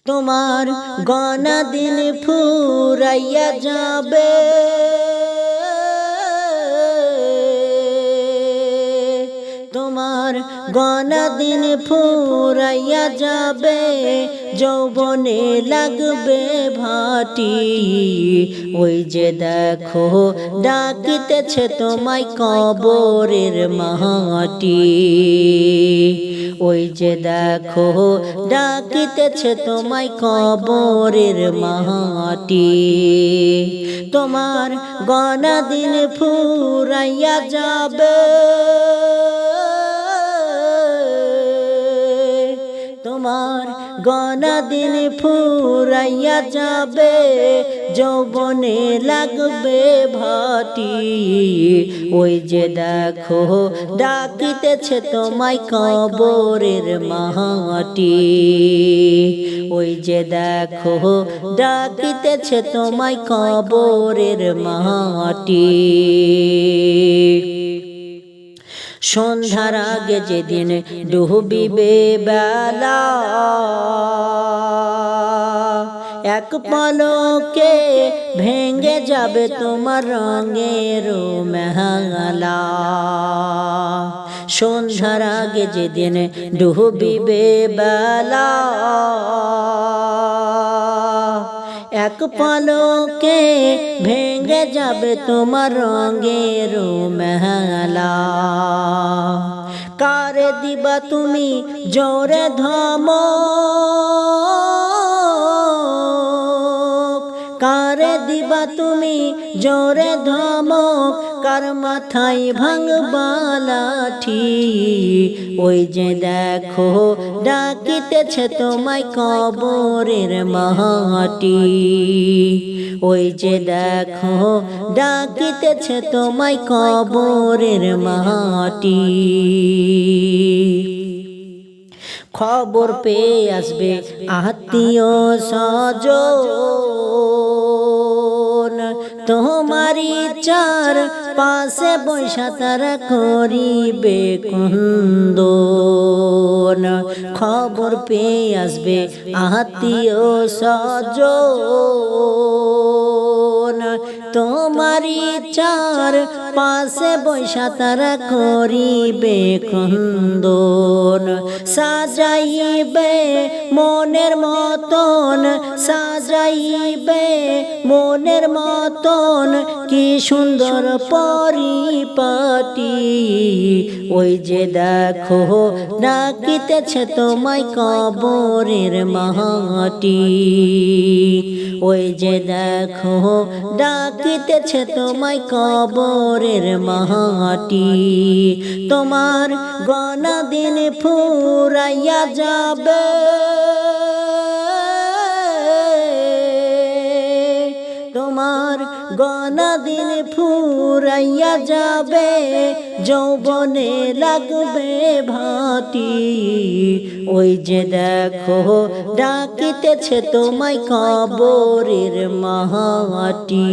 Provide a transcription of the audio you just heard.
তোমার গনা দিন ফুরাইয়া যাবে, তোমার গনা দিন ফুরাইয়া যাবে, যৌবনে লাগবে ভাটি। ওই যে দেখো ডাকিতেছে তোমায় কবরের মাটি, ওই যে দেখো ডাকিতেছে তোমায় কবরের মাটি। তোমার গনা দিন ফুরাইয়া যাবে, তোমার গনা দিন ফুরাইয়া যাবে, যৌবনে লাগবে ভাটি। ওই যে দেখো ডাকিতেছে তোমায় কবরের মাটি, ওই যে দেখো ডাকিতেছে তোমায় কবরের মাটি। সন্ধ্যার আগে যেদিন ডুবিবে বেলা, এক পলকে ভেঙে যাবে তোমার রঙের মেহালা। সন্ধ্যার আগে যেদিন ডুবিবে বেলা, এক পলকে ভেঙে যাবে তোমার রঙের মেহালা। কারে দিবা তুমি জোরে ধমক, কারে দিবা তুমি জোরে ধমক, কার মাথায় ভাঙবা লাঠি। ওই যে দেখো ডাকিতেছে তোমায় কবরের মাটি, ওই যে দেখো ডাকিতেছে তোমায় কবরের মাটি। খবর পেয়ে আসবে আত্মীয় স্বজন, তোমারি চার পাশে বৈশা তারা করিবে কুন্দন। খবর পেয়ে আসবে আত্মীয় স্বজন, তোমারি চার পাশে বৈশা তারা করিবে কুন্দন। সাজাইবে মনের মতন, সাজাইবে মনের মতন, কি সুন্দর পরিপাটি। ওই যে দেখো ডাকিতেছে তোমায় কবরের মাটি, ওই যে দেখো ডাকিতেছে তোমায় কবরের মাটি। তোমার গনা দিন ফুরাইয়া যাবে, তোমার গনা দিন ফুরাইয়া যাবে, যৌবনে লাগবে ভাটি। ওই যে দেখো ডাকিতেছে তোমায় কবরের মাটি।